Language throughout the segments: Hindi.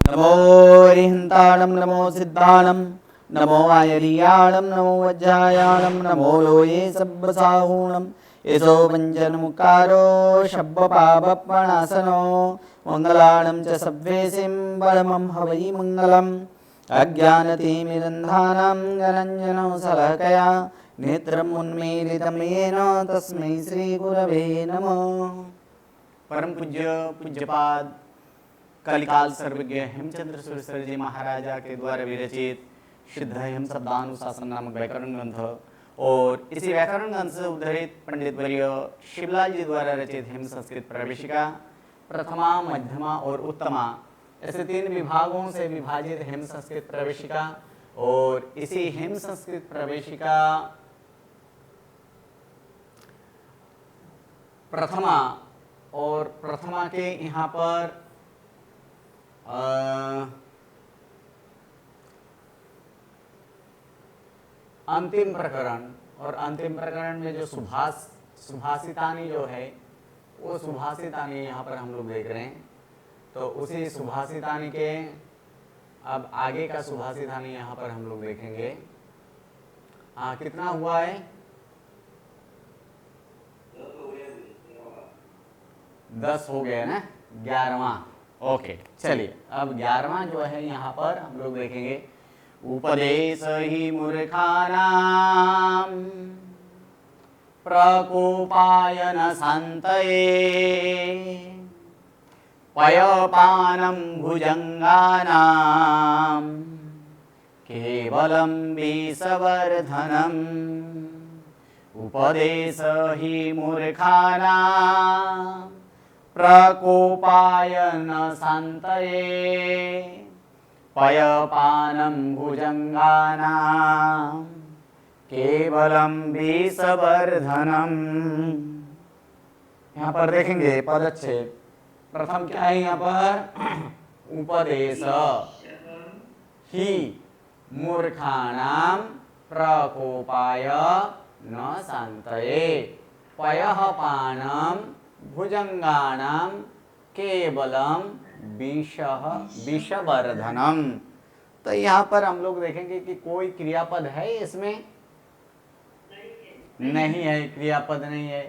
नमो रिहन्ताणं नमो सिद्धाणं नमो आयरीयाणं नमो वज्रायाणं नमो लोये सब्बसाहूणं यशो वञ्जनमुकारो शब्बपापपणासनो मङ्गलाणं च सब्वेसिं परमं हवै मङ्गलम् अज्ञानतिमिरन्धानां गणञ्जनो शलाकया नेत्रम् उन्मीलितं येन तस्मै श्रीगुरवे नमः। परम पूज्य पूज्यपाद कलिकाल सर्वज्ञ हेमचंद्र सुरेश्वर जी महाराजा के द्वारा विरचित शुद्ध हेम शब्दानुशासन नामक व्याकरण ग्रंथ और इसी व्याकरण ग्रंथ से उद्धरित पंडित वर्य शिवलाल जी द्वारा रचित हेम संस्कृत प्रवेशिका प्रथमा, मध्यमा और उत्तमा ऐसे 3 विभागों से विभाजित हेम संस्कृत प्रवेशिका और इसी हेम संस्कृत प्रवेशिका प्रथमा और प्रथमा के यहाँ पर अंतिम प्रकरण और अंतिम प्रकरण में जो सुभाषितानी जो है वो सुभाषितानी यहाँ पर हम लोग देख रहे हैं। तो उसी सुभाषितानी के अब आगे का सुभाषितानी यहाँ पर हम लोग देखेंगे। कितना हुआ है? 10 हो गया ना, 11वां। ओके, चलिए अब 11वां जो है यहाँ पर हम लोग देखेंगे। उपदेश ही मूर्खानां प्रकोपाय न शान्तये पयपानं भुजङ्गानां केवलं विषवर्धनम्। उपदेश ही मूर्खानां प्रकोपाय न शान्तये पयपानं भुजङ्गानां केवलं विषवर्धनम्। यहाँ पर देखेंगे पदच्छेद। प्रथम क्या है यहाँ पर? उपदेश ही मूर्खाणां प्रकोपाय न शान्तये पयपानं भुजंगानां केवलम विषवर्धनम। तो यहाँ पर हम लोग देखेंगे कि कोई क्रियापद है इसमें? नहीं है, क्रियापद नहीं है।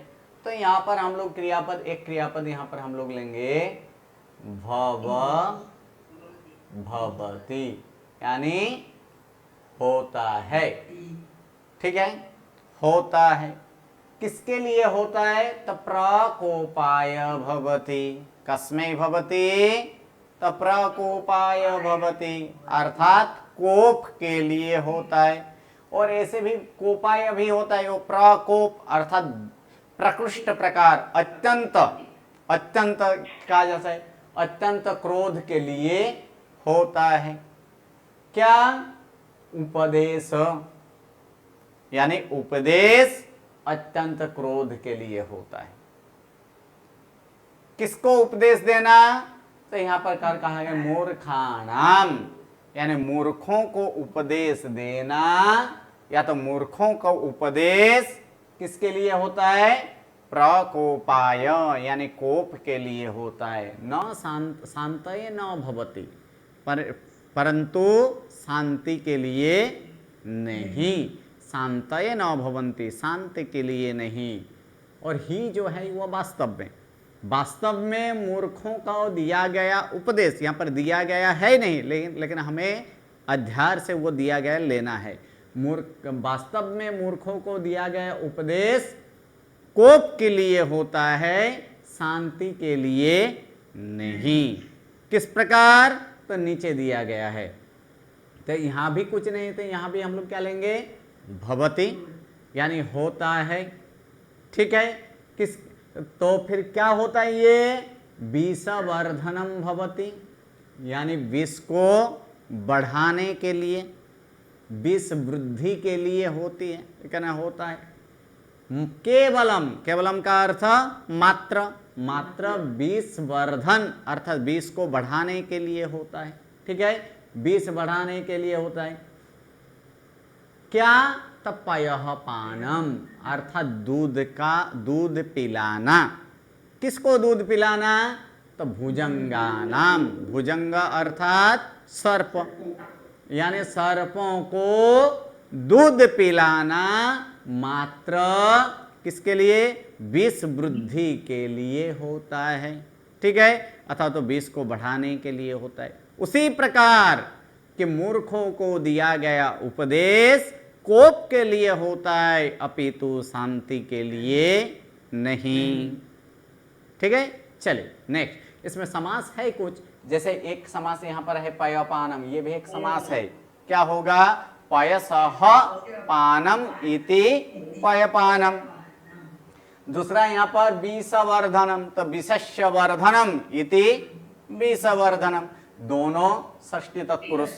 तो यहाँ पर हम लोग एक क्रियापद यहाँ पर हम लोग लेंगे भवति, यानी होता है। ठीक है, होता है। किसके लिए होता है? तो प्रकोपाय भवति। कस्मै भवति? तो प्रकोपाय भवति, अर्थात कोप के लिए होता है। और ऐसे भी कोपाय भी होता है, वो प्रकोप अर्थात प्रकृष्ट प्रकार, अत्यंत कहा जाता है, अत्यंत क्रोध के लिए होता है। क्या? उपदेश, यानी उपदेश अत्यंत क्रोध के लिए होता है। किसको उपदेश देना? तो यहां पर कहा गया मूर्खाणाम, यानी मूर्खों को उपदेश देना, या तो मूर्खों का उपदेश किसके लिए होता है? प्रकोपाय, यानी कोप के लिए होता है। न शांतये न भवति, परंतु शांति के लिए नहीं। शांतये न भवन्ति, शांति के लिए नहीं। और ही जो है वो वास्तव में मूर्खों का दिया गया उपदेश यहाँ पर दिया गया है नहीं, लेकिन हमें अध्यार से वो दिया गया लेना है। वास्तव में मूर्खों को दिया गया उपदेश कोप के लिए होता है, शांति के लिए नहीं। किस प्रकार? तो नीचे दिया गया है। तो यहाँ भी कुछ नहीं, तो यहाँ भी हम लोग क्या लेंगे? भवति, यानी होता है। ठीक है, किस तो फिर क्या होता है? ये विषवर्धनम भवति, यानी विष को बढ़ाने के लिए, विष वृद्धि के लिए होती है, कहना होता है। केवलम का अर्थ मात्र विषवर्धन अर्थात विष को बढ़ाने के लिए होता है। ठीक है, विष बढ़ाने के लिए होता है। क्या? तपयः पानम अर्थात दूध पिलाना। किसको दूध पिलाना? तो भुजंगा नाम, भुजंग अर्थात सर्प, यानी सर्पों को दूध पिलाना मात्र किसके लिए? विष वृद्धि के लिए होता है, ठीक है, अथवा तो विष को बढ़ाने के लिए होता है। उसी प्रकार कि मूर्खों को दिया गया उपदेश कोप के लिए होता है, अपितु शांति के लिए नहीं, ठीक है। चलिए नेक्स्ट, इसमें समास है कुछ, जैसे एक समास यहां पर है पयपानम, ये भी एक समास है। क्या होगा? पयसह पानम इति पयपानम। दूसरा यहां पर विषवर्धनम, तो विषस्य वर्धनम इति विषवर्धनम, दोनों षष्ठी तत्पुरुष।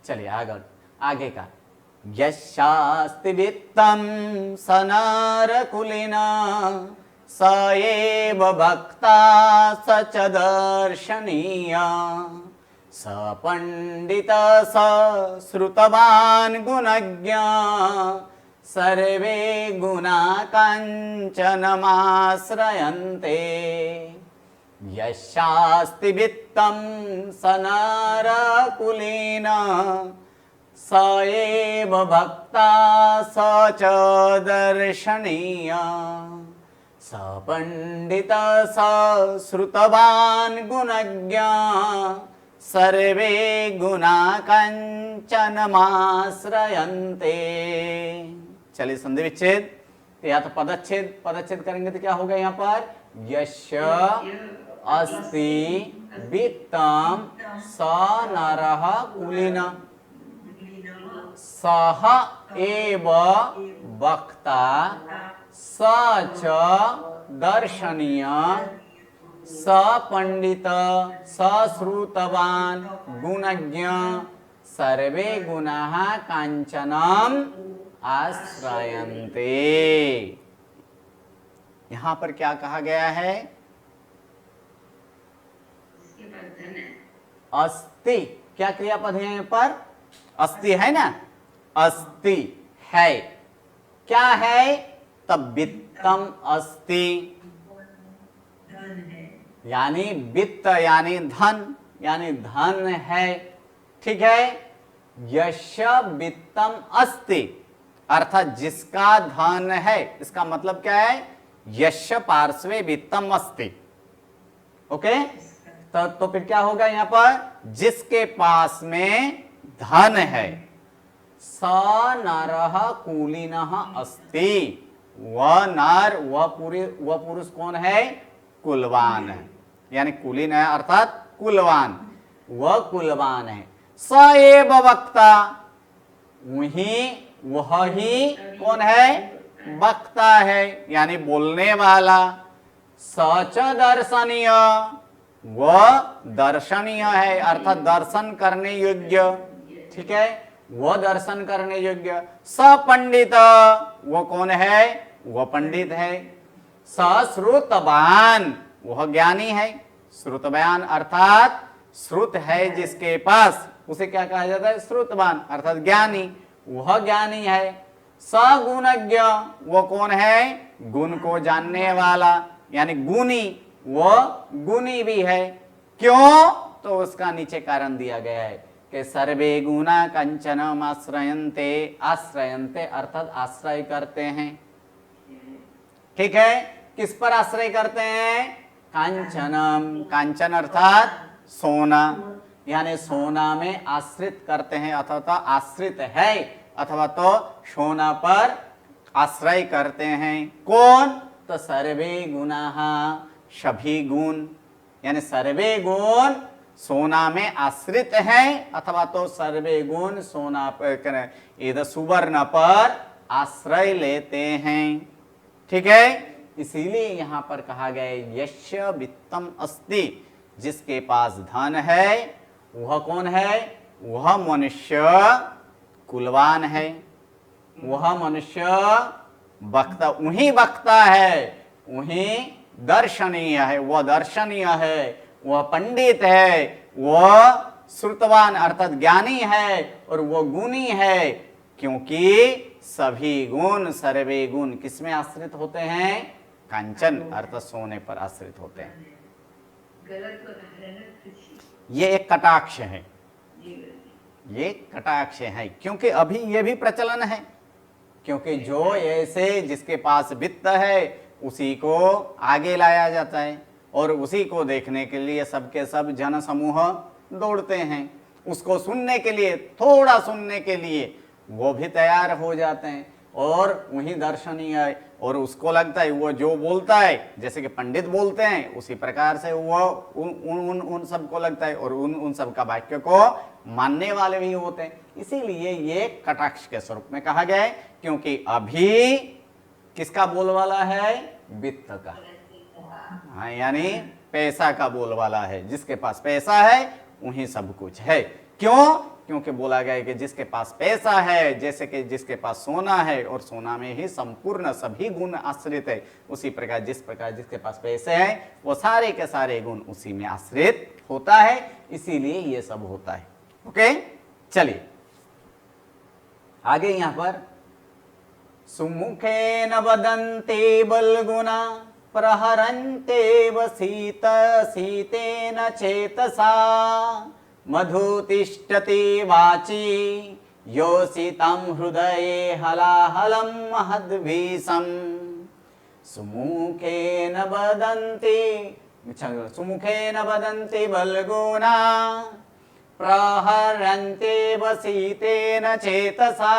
चलिए आगे का, यस्यास्ति वित्तं स नरकुलिना स एव भक्ता स च दर्शनीय स पंडित स श्रुतवान् गुणज्ञ सर्वे गुणा काञ्चनमाश्रयन्ते। यस्यास्ति वित्तं स नरकुलीना स एव भक्ता स च दर्शनीय स पंडित स श्रुतवान् गुणज्ञ सर्वे गुणा काञ्चनमाश्रयन्ते। चलिए संधि विच्छेद, या तो पदच्छेद, पदच्छेद करेंगे तो क्या होगा यहाँ पर? यस्य अस्ति वित्तं स नरः कुलीन सह एव वक्ता स च दर्शनीय स पंडित स श्रुतवान् गुणज्ञ सर्वे गुणाः कांचनम आश्रयन्ते। यहां पर क्या कहा गया है? अस्ति, क्या क्रियापद है यहाँ पर? अस्ति है ना, अस्ति है, क्या है? तब वित्तम अस्ति, यानी वित्त यानी धन, यानी धन है, ठीक है। यश वित्तम अस्ति अर्थात जिसका धन है, इसका मतलब क्या है? यश पार्श्वे वित्तम अस्ति, ओके। तो फिर क्या होगा यहाँ पर? जिसके पास में धन है। स नरः कुलीनः अस्ति, वह नर, वह पुरुष कौन है? कुलवान है, यानी कुलीन है अर्थात कुलवान, वह कुलवान है। स एव वक्ता, वह ही कौन है? वक्ता है, यानी बोलने वाला। सच दर्शनीय, वह दर्शनीय है अर्थात दर्शन करने योग्य, ठीक है, वह दर्शन करने योग्य। स पंडित, वो कौन है? वह पंडित है। स श्रुतवान, वह ज्ञानी है। श्रुतवान अर्थात श्रुत है जिसके पास, उसे क्या कहा जाता है? श्रुतवान अर्थात ज्ञानी, वह ज्ञानी है। स गुणज्ञ, वो कौन है? गुण को जानने वाला, यानी गुणी, वो गुणी भी है। क्यों? तो उसका नीचे कारण दिया गया है कि सर्वे गुणा कंचनम आश्रयन्ते, आश्रयन्ते अर्थात आश्रय करते हैं, ठीक है। किस पर आश्रय करते हैं? कांचनम, कांचन अर्थात सोना, यानी सोना में आश्रित करते हैं, अथवा तो आश्रित है, अथवा तो सोना पर आश्रय करते हैं। कौन? तो सर्वे गुणाः, सभी गुण, यानी सर्वे गुण सोना में आश्रित हैं, अथवा तो सर्वे गुण सोना पर, इधर सुवर्ण पर आश्रय लेते हैं, ठीक है। इसीलिए यहां पर कहा गया यस्य वित्तम अस्ति, जिसके पास धन है वह कौन है? वह मनुष्य कुलवान है, वह मनुष्य वक्ता, वही वक्ता है, वही दर्शनीय है, वह दर्शनीय है, वह पंडित है, वह श्रुतवान अर्थात ज्ञानी है, और वह गुणी है, क्योंकि सभी गुण, सर्वे गुण किसमें आश्रित होते हैं? कांचन अर्थात सोने पर आश्रित होते हैं, गलत हो रहा है ना। ये एक कटाक्ष है, ये कटाक्ष है, क्योंकि अभी ये भी प्रचलन है, क्योंकि जो ऐसे जिसके पास वित्त है उसी को आगे लाया जाता है और उसी को देखने के लिए सबके सब जन समूह दौड़ते हैं, उसको सुनने के लिए, थोड़ा सुनने के लिए वो भी तैयार हो जाते हैं और वही दर्शनीय है और उसको लगता है वो जो बोलता है, जैसे कि पंडित बोलते हैं उसी प्रकार से वो उन सबको लगता है और उन सब का वाक्य को मानने वाले भी होते हैं। इसीलिए ये कटाक्ष के स्वरूप में कहा गया है, क्योंकि अभी किसका बोलवाला है? वित्त का, हाँ, यानी पैसा का बोलवाला है। जिसके पास पैसा है वही सब कुछ है। क्यों? क्योंकि बोला गया है कि जिसके पास पैसा है, जैसे कि जिसके पास सोना है और सोना में ही संपूर्ण सभी गुण आश्रित है, उसी प्रकार जिस प्रकार जिसके पास पैसे हैं वो सारे के सारे गुण उसी में आश्रित होता है, इसीलिए ये सब होता है। ओके, चलिए आगे यहां पर सुमुखे न वदन्ते बलगुना प्रहरन्ते शीत शीतेन चेतसा मधुतिष्ठति वाची योषितं हृदये हलाहलं महद्वीसं सुमुखेन वदन्ति बलगुना प्रहरन्ते शीतेन चेतसा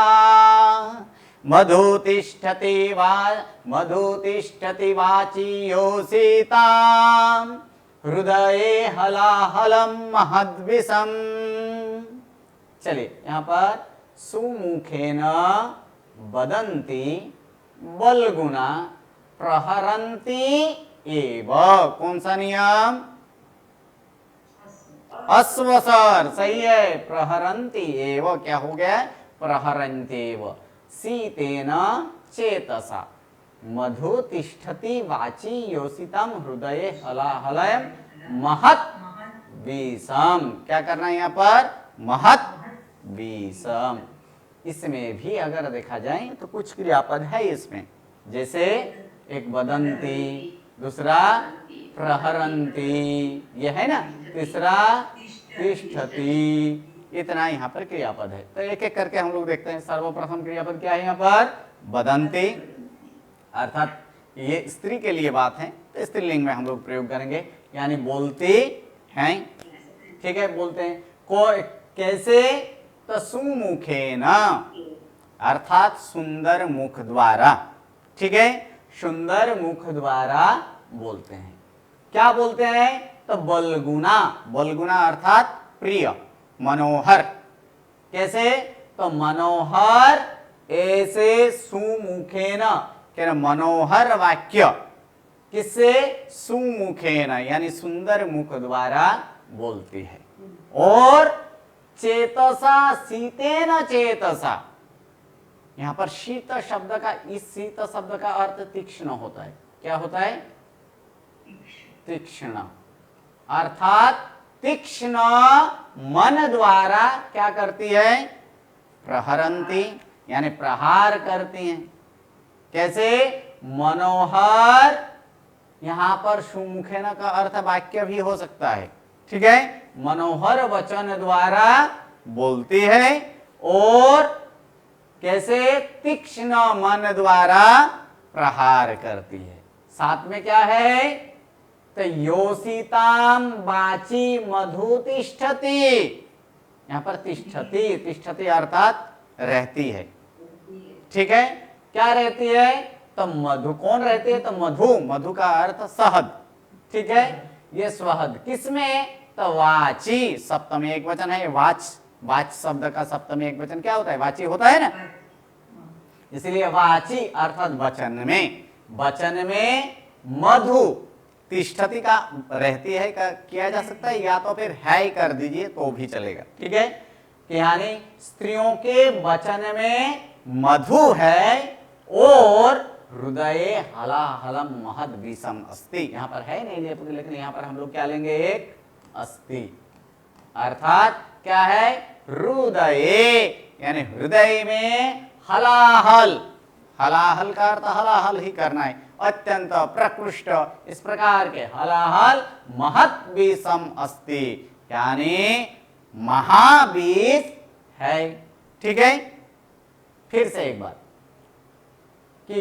मधुतिष्ठति वाची योषितां हृदये हलाहलं महद्विषम्। चलिए यहां पर सुमुखेन वदन्ति बलगुना प्रहरन्ति एव, कौन सा नियम? अश्वसर, सही है। प्रहरन्ति एव क्या हो गया? प्रहरन्ति एव शीतेन चेतसा मधुतिष्ठति वाची योषितम हृदये हलाहलयम महत विषम। क्या करना है यहाँ पर? महत विषम। इसमें भी अगर देखा जाए तो कुछ क्रियापद है इसमें, जैसे एक वदन्ति, दूसरा प्रहरन्ति, ये है ना, तीसरा तिष्ठति, इतना यहाँ पर क्रियापद है। तो एक एक करके हम लोग देखते हैं। सर्वप्रथम क्रियापद क्या है यहाँ पर? वदन्ति, अर्थात ये स्त्री के लिए बात है तो स्त्रीलिंग में हम लोग प्रयोग करेंगे, यानी बोलते हैं। ठीक है, बोलते हैं। को कैसे? तो सुमुखेन, अर्थात सुंदर मुख द्वारा। ठीक है, सुंदर मुख द्वारा बोलते हैं। क्या बोलते हैं? तो बलगुना, बलगुना अर्थात प्रिय, मनोहर। कैसे? तो मनोहर ऐसे सुमुखेन, मनोहर वाक्य किससे? सुमुखेन, यानी सुंदर मुख द्वारा बोलती है। और चेतसा, शीतेन चेतसा, यहां पर शीत शब्द का, इस शीत शब्द का अर्थ तीक्ष्ण होता है। क्या होता है? तीक्ष्ण, अर्थात तीक्ष्ण मन द्वारा क्या करती है? प्रहरंती, यानी प्रहार करती हैं। कैसे? मनोहर, यहां पर सुमुखेन का अर्थ वाक्य भी हो सकता है। ठीक है, मनोहर वचन द्वारा बोलती है और कैसे? तीक्ष्ण मन द्वारा प्रहार करती है। साथ में क्या है? तो योषिताम वाची मधुतिष्ठति, यहां पर तिष्ठति, तिष्ठति अर्थात रहती है। ठीक है, क्या रहती है? तो मधु, कौन रहती है? तो मधु, मधु का अर्थ शहद। ठीक है, ये शहद किसमें? तो वाची, सप्तमी एक वचन है। वाच, वाच शब्द का सप्तमी एक वचन क्या होता है? वाची होता है ना, इसलिए वाची अर्थात वचन में, वचन में मधु तिष्ठति का रहती है का किया जा सकता है, या तो फिर है कर दीजिए तो भी चलेगा। ठीक है, यानी स्त्रियों के वचन में मधु है और हृदय हलाहलम महद विषम अस्ति, यहां पर है नहीं लेकिन यहां पर हम लोग क्या लेंगे? एक अस्ति, अर्थात क्या है? हृदय, यानी हृदय में हलाहल, हलाहल का अर्थ हलाहल ही करना है, अत्यंत प्रकृष्ट, इस प्रकार के हलाहल महत विषम अस्ति, यानी महाबीज है। ठीक है, फिर से एक बार कि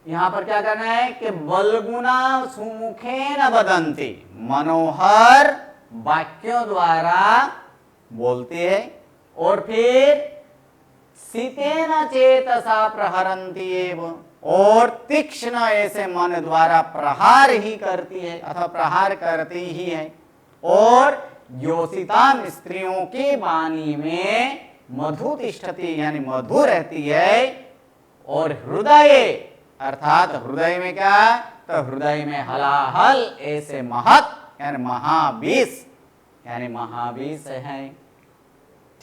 यहां पर क्या करना है कि बलगुना सुमुखेन वदन्ति, मनोहर वाक्यों द्वारा बोलती है, और फिर सीतेन चेतसा प्रहरन्ति एव, और तीक्ष्ण ऐसे मन द्वारा प्रहार ही करती है अथवा प्रहार करती ही है, और योषिताम स्त्रियों की वाणी में मधु तिष्ठति, यानी मधु रहती है, और हृदय अर्थात हृदय में क्या, तो हृदय में हलाहल ऐसे महत यानी महाबीस, यानी महाबीस है।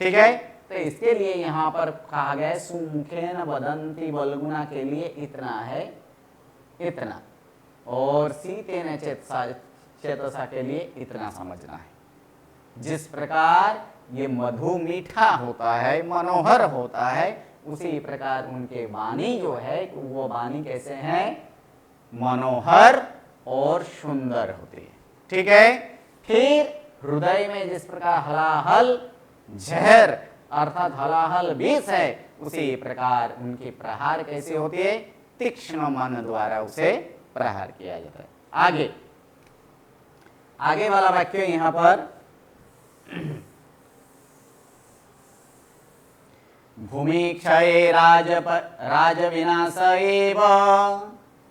ठीक है, तो इसके लिए यहां पर कहा गया सुमुखेन वदन्ति, बलगुना के लिए इतना है, इतना, और सीतेन चेतसा के लिए इतना समझना है। जिस प्रकार ये मधु मीठा होता है, मनोहर होता है, उसी प्रकार उनके वाणी जो है वो वाणी कैसे है, मनोहर और सुंदर होती है। ठीक है, फिर हृदय में जिस प्रकार हलाहल जहर अर्थात हलाहल विष है, उसी प्रकार उनकी प्रहार कैसे होती है, तीक्ष्ण मन द्वारा उसे प्रहार किया जाता है। आगे वाला वाक्य यहां पर भूमि क्षये राजविनाश एव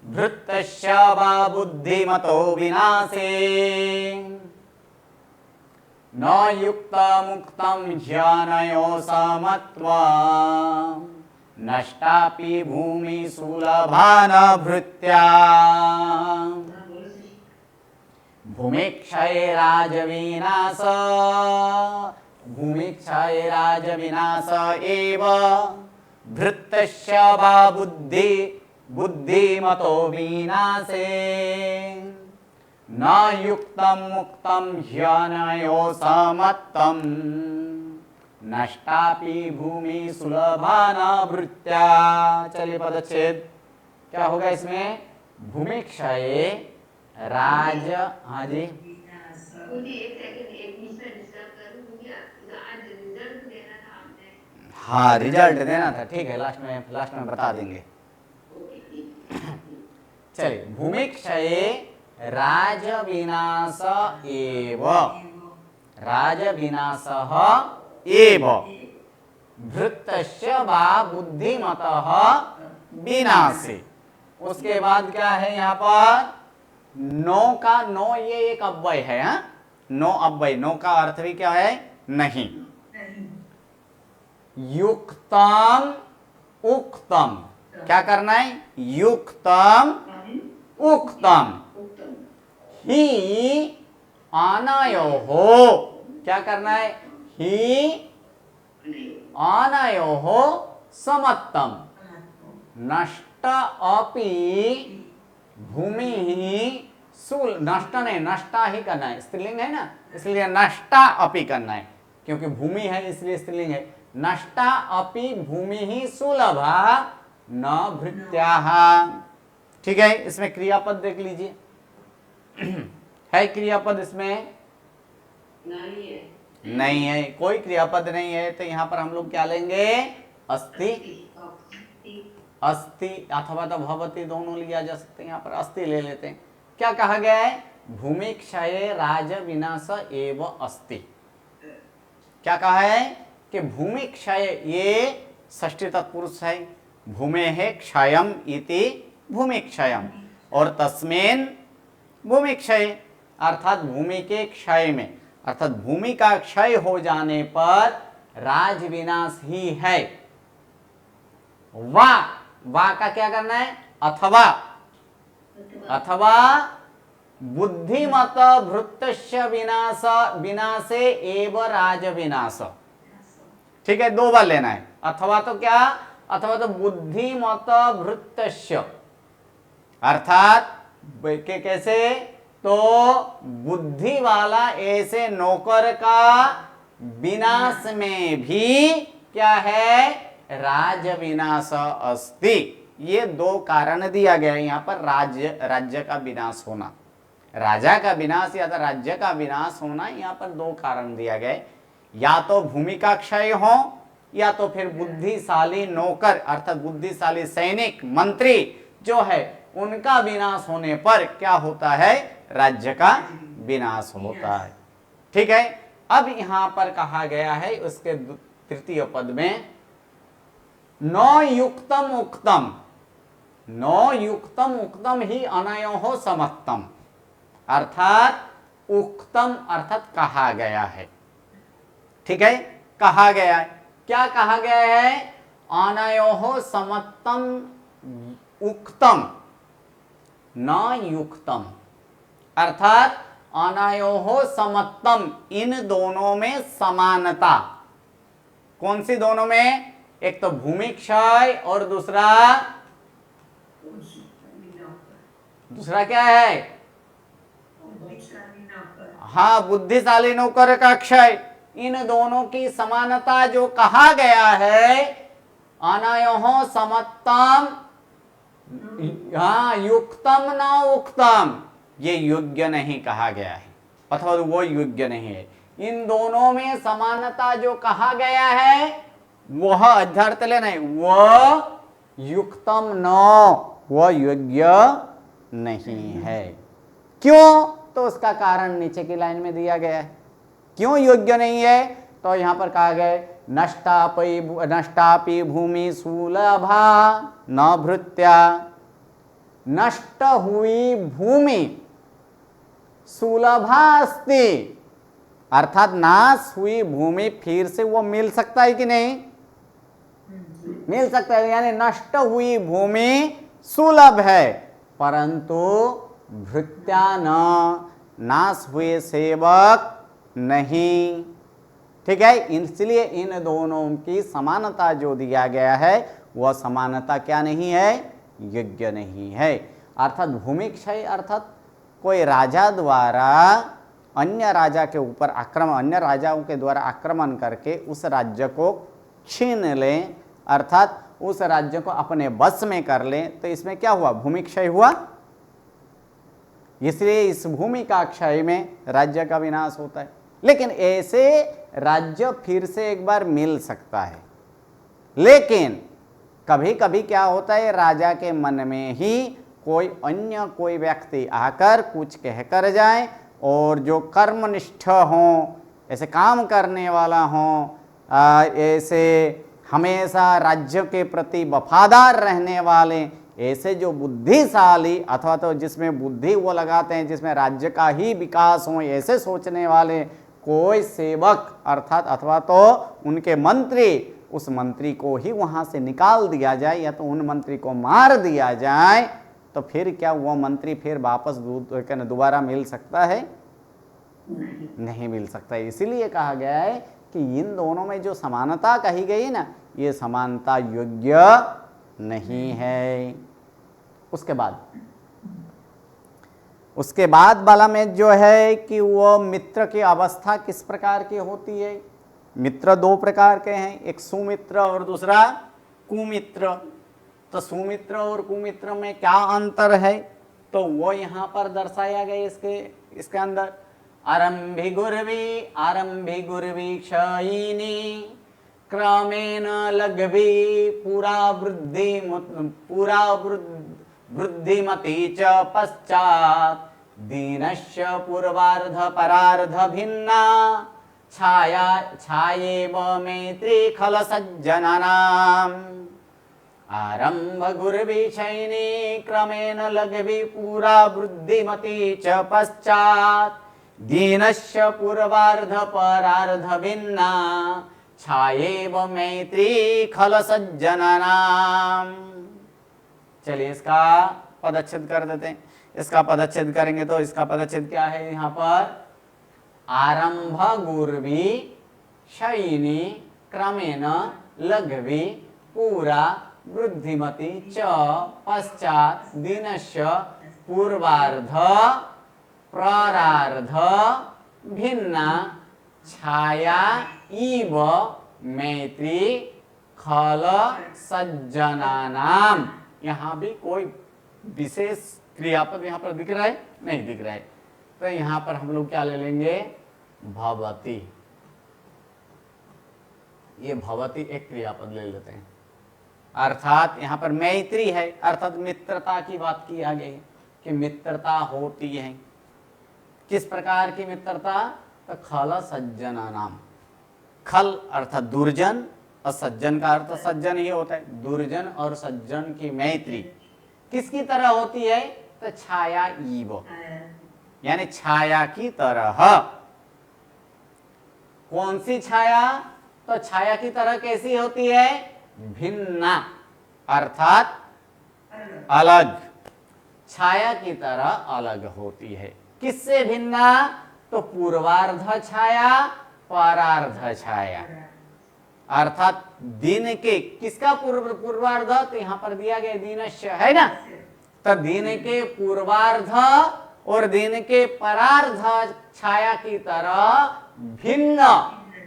भृत्तस्य वा बुद्धिमतो विनाशे न युक्तमुक्तं ज्ञानयो समत्वा नष्टापि भूमि सुलभा न भृत्या। भूमिक्षये राजविनाश, भूमिक्षये राजविनाश एव भृत्तस्य वा बुद्धिमतो विनाशे न युक्तं मुक्तं ज्ञानयो समत्तं नष्टापि भूमि सुलभा न भृत्या। चलिए पदच्छेद क्या होगा इसमें, भूमिक्षये राज, हाँ जी, मुझे एक सेकंड एक बीच में डिस्टर्ब करूं, मुझे आज रिजल्ट देना था आपने। हाँ रिजल्ट देना था, ठीक है, लास्ट में बता देंगे। चलिए, भूमिक्षये राजविनाश एव, राजविनाशः एव भृत्तस्य वा बुद्धिमतः विनाशे। उसके बाद क्या है यहाँ पर, नो का नो, ये एक अव्यय है, हा? नो अव्यय, नो का अर्थ भी क्या है, नहीं। युक्तम उक्तम, क्या करना है, युक्तम उक्तम ही आनयोः, क्या करना है, ही आनयोः समत्तम नष्ट अपि भूमि ही सुल, नष्ट नहीं, नष्टा ही करना है, स्त्रीलिंग है ना, इसलिए नष्टा अपि करना है, क्योंकि भूमि है इसलिए स्त्रीलिंग है। नष्टा अपि भूमि ही सुलभा न भृत्याः। ठीक है, इसमें क्रियापद देख लीजिए, है क्रियापद इसमें, नहीं है, कोई क्रियापद नहीं है, तो यहाँ पर हम लोग क्या लेंगे, अस्ति, अस्ति अथवा तो भवति, दोनों लिया जा सकते हैं, यहाँ पर अस्ति ले लेते हैं। क्या कहा गया है, भूमि क्षये राज विनाश एव अस्ति। क्या कहा है कि भूमि क्षय, ये षष्ठी तत्पुरुष है, भूमे है क्षयम इति भूमि क्षयम, और तस्मेन भूमि क्षय, अर्थात भूमि के क्षय में, अर्थात भूमि का क्षय हो जाने पर राज विनाश ही है। वा का क्या करना है, अथवा, अथवा बुद्धिमत भृत्तस्य विनाश विनाशे एव राज विनाश। ठीक है, दो बार लेना है, अथवा तो क्या, अथवा तो बुद्धिमत भृत्तस्य, अर्थात कैसे, तो बुद्धि वाला ऐसे नौकर का विनाश में भी क्या है, राज विनाश अस्ति। ये दो कारण दिया गया है यहाँ पर। राज्य का विनाश होना, राजा का विनाश या तो राज्य का विनाश होना, यहाँ पर दो कारण दिया गया है। या तो भूमि का क्षय हो, या तो फिर बुद्धिशाली नौकर अर्थात बुद्धिशाली सैनिक मंत्री जो है उनका विनाश होने पर क्या होता है, राज्य का विनाश होता है। ठीक है। अब यहां पर कहा गया है उसके तृतीय पद में न युक्तम उक्तम, न युक्तम उक्तम ही अनयोः समत्तम, अर्थात उक्तम अर्थात कहा गया है। ठीक है, कहा गया है। क्या कहा गया है, अनयोः समत्तम उक्तम न युक्तम, अर्थात अनयोः समत्तम, इन दोनों में समानता। कौन सी दोनों में, एक तो भूमि क्षय और दूसरा क्या है, हाँ बुद्धिशाली नौकर का क्षय। इन दोनों की समानता जो कहा गया है, अनयोः समत्तम, हाँ युक्तम न उक्तम, ये योग्य नहीं कहा गया है अथवा वो योग्य नहीं है। इन दोनों में समानता जो कहा गया है वह अध्यर्थ लेना है, वह युक्तम न, वह योग्य नहीं है। क्यों, तो उसका कारण नीचे की लाइन में दिया गया है। क्यों योग्य नहीं है, तो यहां पर कहा गया नष्टापि भूमि सुलभा न भृत्या, नष्ट हुई भूमि सुलभा अस्ति, अर्थात नाश हुई भूमि फिर से वो मिल सकता है कि नहीं, मिल सकता है। यानी नष्ट हुई भूमि सुलभ है परंतु भृत्या न, नाश हुए सेवक नहीं। ठीक है, इसलिए इन दोनों की समानता जो दिया गया है वह समानता क्या नहीं है, योग्य नहीं है। अर्थात भूमि क्षय अर्थात कोई राजा द्वारा अन्य राजा के ऊपर आक्रमण, अन्य राजाओं के द्वारा आक्रमण करके उस राज्य को छीन लें, अर्थात उस राज्य को अपने बस में कर लें, तो इसमें क्या हुआ, भूमि क्षय हुआ। इसलिए इस भूमि का क्षय में राज्य का विनाश होता है। लेकिन ऐसे राज्य फिर से एक बार मिल सकता है, लेकिन कभी कभी क्या होता है, राजा के मन में ही कोई व्यक्ति आकर कुछ कहकर जाए और जो कर्मनिष्ठ हों, ऐसे काम करने वाला हों, ऐसे हमेशा राज्य के प्रति वफादार रहने वाले, ऐसे जो बुद्धिशाली अथवा तो जिसमें बुद्धि वो लगाते हैं जिसमें राज्य का ही विकास हो, ऐसे सोचने वाले कोई सेवक अर्थात अथवा तो उनके मंत्री, उस मंत्री को ही वहां से निकाल दिया जाए या तो उन मंत्री को मार दिया जाए, तो फिर क्या वो मंत्री फिर वापस दोबारा मिल सकता है, नहीं मिल सकता है। इसीलिए कहा गया है कि इन दोनों में जो समानता कही गई ना, ये समानता योग्य नहीं है। उसके बाद वाला में जो है कि वो मित्र की अवस्था किस प्रकार की होती है। मित्र दो प्रकार के हैं, एक सुमित्र और दूसरा कुमित्र। तो सुमित्र और कुमित्र में क्या अंतर है, तो वो यहाँ पर दर्शाया गया इसके अंदर। आरंभी गुरवी क्षयिनी क्रमेण लघ्वी पुरा वृद्धिमती च पश्चात् दीनस्य पूर्वार्ध परार्ध भिन्ना छायेव मैत्री खल सज्जनानाम्। आरंभ गुरवी क्षयिनी क्रमेण लघ्वी पुरा वृद्धिमती च पश्चात् दीनस्य पूर्वार्ध परार्ध भिन्ना छायेव मैत्री खल सज्जनानाम्। चलिए इसका पदच्छेद कर देते हैं। इसका पदच्छेद करेंगे तो इसका पदच्छेद क्या है यहाँ पर, आरंभ गुरवी क्षयिनी क्रमेण लघ्वी पुरा वृद्धिमती च पश्चात् दीनस्य पूर्वार्ध परार्ध भिन्ना छाया इव मैत्री खल सज्जनानाम। यहां भी कोई विशेष क्रियापद यहां पर दिख रहा है? नहीं दिख रहा है। तो यहां पर हम लोग क्या ले लेंगे? भवति। ये भवति एक क्रियापद ले लेते हैं, अर्थात यहां पर मैत्री है, अर्थात मित्रता की बात की आ गई कि मित्रता होती है। किस प्रकार की मित्रता? तो खल सज्जना नाम। खल अर्थात दुर्जन और सज्जन का अर्थ सज्जन ही होता है। दुर्जन और सज्जन की मैत्री किसकी तरह होती है? तो छाया ईव, यानी छाया की तरह। कौन सी छाया? तो छाया की तरह कैसी होती है? भिन्ना, अर्थात अलग। छाया की तरह अलग होती है। किससे भिन्ना? तो पूर्वार्ध छाया, परार्ध छाया, अर्थात दिन के किसका पूर्वार्ध? तो यहां पर दिया गया दीनश्य है ना, तो दिन के पूर्वार्ध और दिन के परार्ध छाया की तरह भिन्न।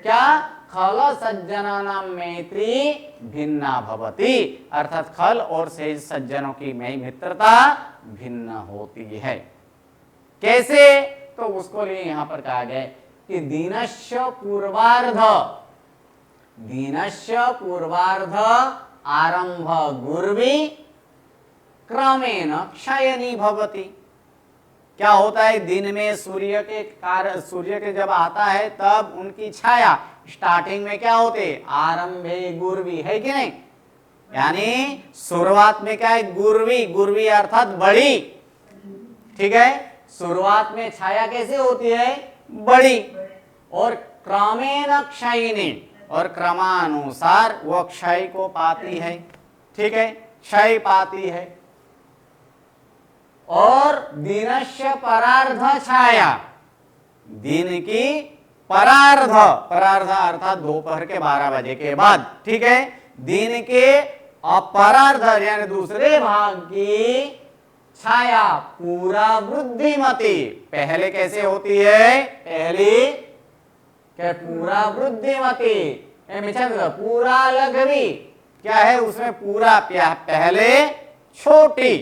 क्या? खल सज्जना नाम मैत्री भिन्ना भवति, अर्थात खल और सेज सज्जनों की मित्रता भिन्न होती है। कैसे? तो उसको लिए यहां पर कहा गया कि दीनश्य पूर्वार्ध, दीनश्य पूर्वार्ध आरंभ गुर्वी क्रमेण क्षयनी भवति। क्या होता है? दिन में सूर्य के जब आता है तब उनकी छाया स्टार्टिंग में क्या होते? आरंभे गुर्वी, है कि नहीं? यानी शुरुआत में क्या है? गुर्वी। गुर्वी अर्थात बड़ी, ठीक है। शुरुआत में छाया कैसे होती है? बड़ी। और क्रमेण क्षयिनी, और क्रमानुसार वो क्षय को पाती है, ठीक है, क्षय पाती है। और दिनश्य परार्ध छाया, दिन की परार्ध, परार्ध अर्थात दोपहर के 12 बजे के बाद, ठीक है। दिन के अपरार्ध यानी दूसरे भाग की छाया पूरा वृद्धिमती, पहले कैसे होती है? पहली क्या? पूरा वृद्धिमती, पूरा लघवी, क्या है उसमें? पूरा पहले छोटी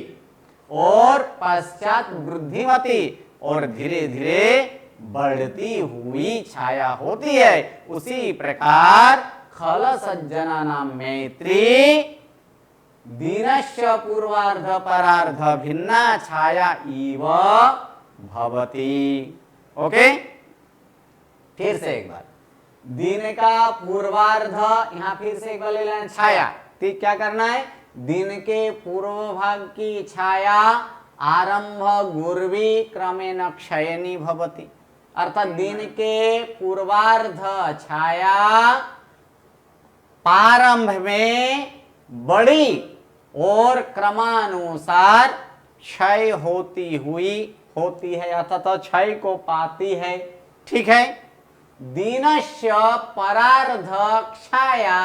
और पश्चात वृद्धिमती, और धीरे धीरे बढ़ती हुई छाया होती है। उसी प्रकार खल सज्जना नाम मैत्री दीनश्य पूर्वार्ध परार्ध भिन्ना छाया इव भवति। ओके, फिर से एक बार, दिन का पूर्वार्ध, यहां फिर से एक बार ले लेना छाया। तो क्या करना है? दिन के पूर्व भाग की छाया आरंभ गुर्वी क्रमेण क्षयनी भवति, अर्थात दिन के पूर्वार्ध छाया प्रारंभ में बड़ी और क्रमानुसार क्षय होती हुई होती है, अर्थात क्षय को पाती है, ठीक है। दीनश्य परार्ध छाया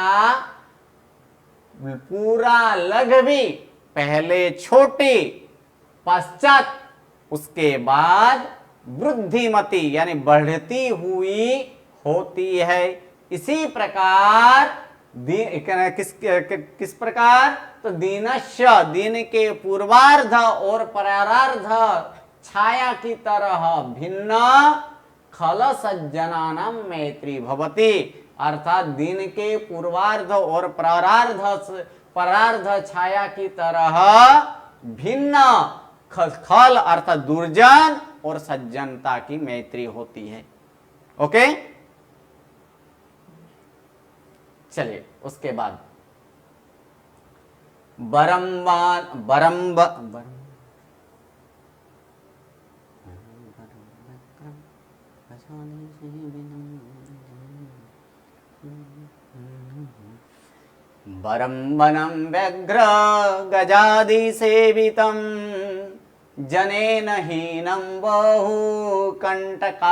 पूरा लघवी, पहले छोटी, पश्चात उसके बाद वृद्धिमती यानी बढ़ती हुई होती है। इसी प्रकार किस प्रकार? तो दीनश्य दिन के पूर्वार्ध और परार्ध छाया की तरह भिन्न खल सज्जनानां मैत्री भवति, अर्थात दिन के पूर्वार्ध और परार्ध छाया की तरह भिन्न खल अर्थात दुर्जन और सज्जनता की मैत्री होती है। ओके, चलिए उसके बाद बरम्बनं व्यघ्र गजादि सेवितं जनेन हीनं बहु कंटकावृतं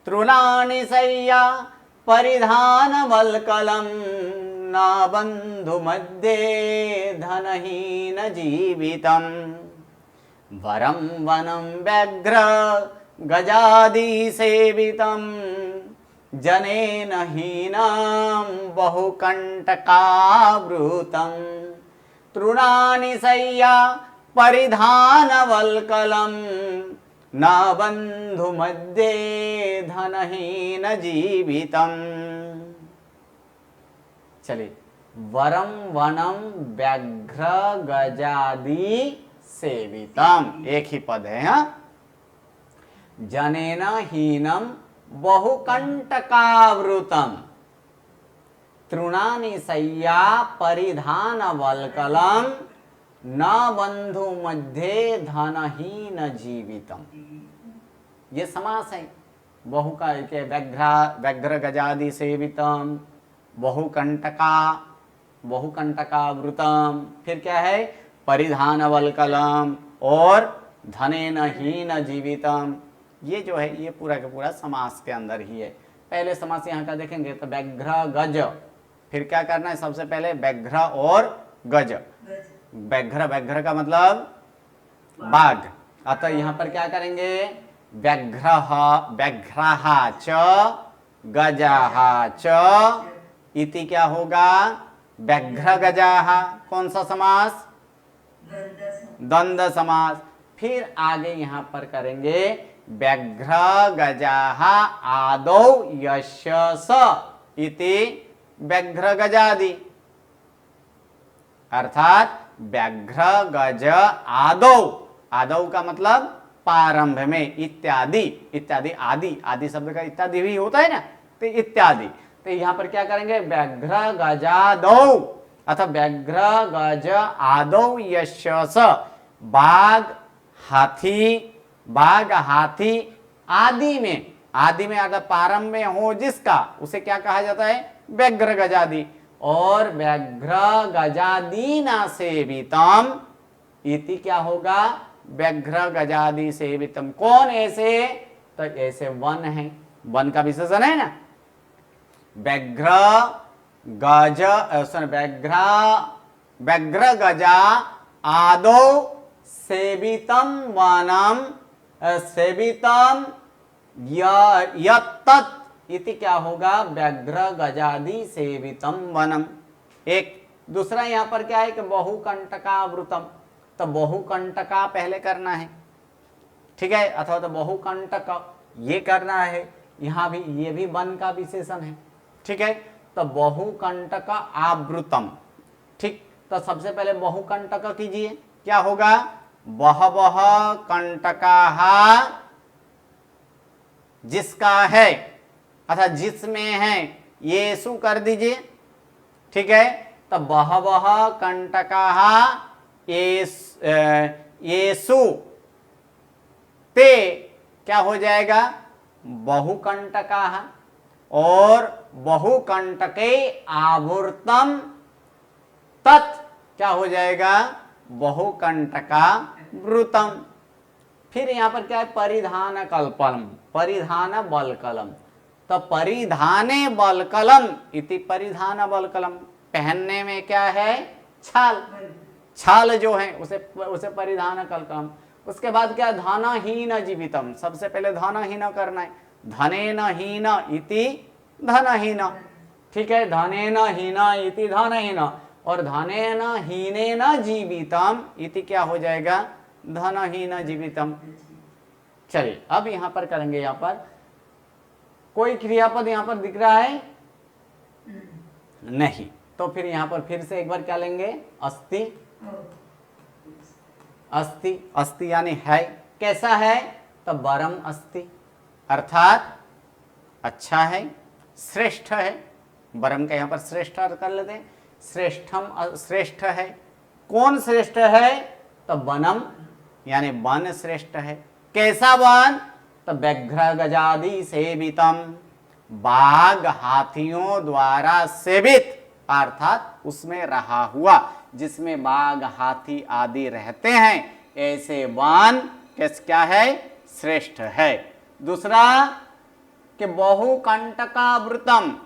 तृणानि शय्या परिधानवल्कलं न बन्धु मध्ये धनहीन जीवितं वरं वनं व्यघ्र गजादि सेवितं जनेन हीनं बहुकंटकावृतं तृणानि शय्या परिधानवल्कलं न बंधु मध्ये धनहीन जीवितम्। चलिए, वरम वनम व्याघ्र गजादि सेवितम, एक ही पद है। हाँ, जनेन हीनम बहुकंटकावृतम तृणानि शय्या परिधान वल्कलम न बंधु मध्ये धनहीन जीवितम। ये समास है। बहु का के व्याघ्र गजादि सेवितम, बहुकंटकावृतम, फिर क्या है परिधान वल्कलम और धनेन हीन जीवितम। ये जो है ये पूरा का पूरा समास के अंदर ही है। पहले समास यहाँ का देखेंगे तो व्याघ्र गज, फिर क्या करना है सबसे पहले व्याघ्र और गज। व्याघ्र का मतलब बाघ, अतः यहाँ पर क्या करेंगे व्याघ्रः च गजः च इति क्या होगा व्याघ्र गजाः। कौन सा समास द्वंद्व समास। फिर आगे यहाँ पर करेंगे व्याघ्र गजाः आदौ यशस इति व्याघ्र गजादि, अर्थात व्याघ्र गज आदौ, आदौ का मतलब प्रारंभ में, इत्यादि, इत्यादि आदि, आदि शब्द का इत्यादि भी होता है ना, तो इत्यादि। तो यहाँ पर क्या करेंगे व्याघ्र गजादौ अथवा व्याघ्र गज आदौ यशस, बाघ हाथी आदि में, आदि में अगर प्रारंभ में हो जिसका उसे क्या कहा जाता है व्याघ्र गजादि। और व्याघ्र गजादि न सेवितम इति क्या होगा व्याघ्र गजादि सेवितम। कौन ऐसे, तो ऐसे वन है, वन का विशेषण है ना। व्याघ्र गज व्याघ्र गजा आदौ सेवितम वनम सेवितम यत्तत् इति क्या होगा व्याघ्र गजादि सेवितम वनम। एक दूसरा यहाँ पर क्या है कि बहुकंटकावृतम, तो बहुकंटका पहले करना है, ठीक है, अथवा तो बहुकंटक ये करना है। यहाँ भी ये भी वन का विशेषण है, ठीक है। तो बहुकंटक आवृतम, ठीक। तो सबसे पहले बहुकंटक कीजिए, क्या होगा बहवः कंटकाः जिसका है अथवा जिसमें है, येषु कर दीजिए, ठीक है। तो बहवः कंटकाः येषु ते क्या हो जाएगा बहुकंटकाः, और बहुकंटके आवृतम तत् क्या हो जाएगा बहुकंटकावृतम। फिर यहाँ पर क्या है परिधान कल्पम, परिधान बलकलम। तो परिधाने बलकलम इति परिधान बलकलम, पहनने में क्या है छाल, छाल जो है उसे परिधान कल्पम। उसके बाद क्या धनहीन जीवितम, सबसे पहले धनहीन करना है, धनेन हीन इति धनहीन, ठीक है, धनेन हीन इति धनहीन, और धनेन हीनेन जीवितम इति क्या हो जाएगा धनहीन जीवितम। चलिए अब यहां पर करेंगे, यहां पर कोई क्रियापद यहां पर दिख रहा है नहीं, तो फिर यहां पर फिर से एक बार क्या लेंगे अस्ति, अस्ति, अस्ति यानी है, कैसा है तो वरम अस्ति, अर्थात अच्छा है, श्रेष्ठ है। वरम का यहां पर श्रेष्ठ अर्थ कर लेते हैं, श्रेष्ठम श्रेष्ठ है। कौन श्रेष्ठ है तो वनम यानी वन श्रेष्ठ है। कैसा वन तो व्याघ्र गजादि सेवितम, बाघ हाथियों द्वारा सेवित, अर्थात उसमें रहा हुआ, जिसमें बाघ हाथी आदि रहते हैं, ऐसे वन क्या है श्रेष्ठ है। दूसरा कि बहुकंटकावृतम,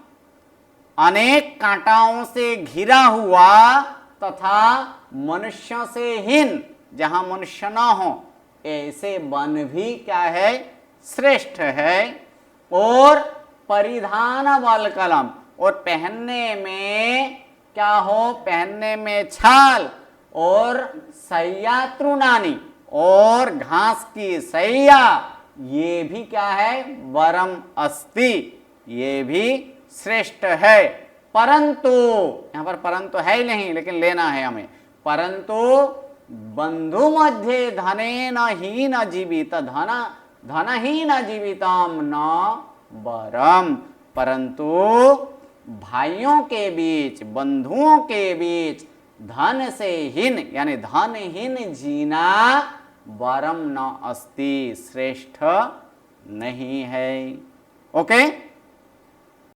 अनेक कांटाओं से घिरा हुआ तथा मनुष्यों से हीन, जहां मनुष्य न हो ऐसे वन भी क्या है श्रेष्ठ है। और परिधान वल्कलम, और पहनने में क्या हो, पहनने में छाल, और सैया तृणानी, और घास की सैया, ये भी क्या है, वरम अस्ति, ये भी श्रेष्ठ है। परंतु यहां पर परंतु है ही नहीं, लेकिन लेना है हमें, परंतु बंधु मध्य धनेन हीन जीवित, धनहीन जीवितम न वरम, परंतु भाइयों के बीच, बंधुओं के बीच धन से हीन यानी धनहीन जीना वरम न अस्ति, श्रेष्ठ नहीं है। ओके।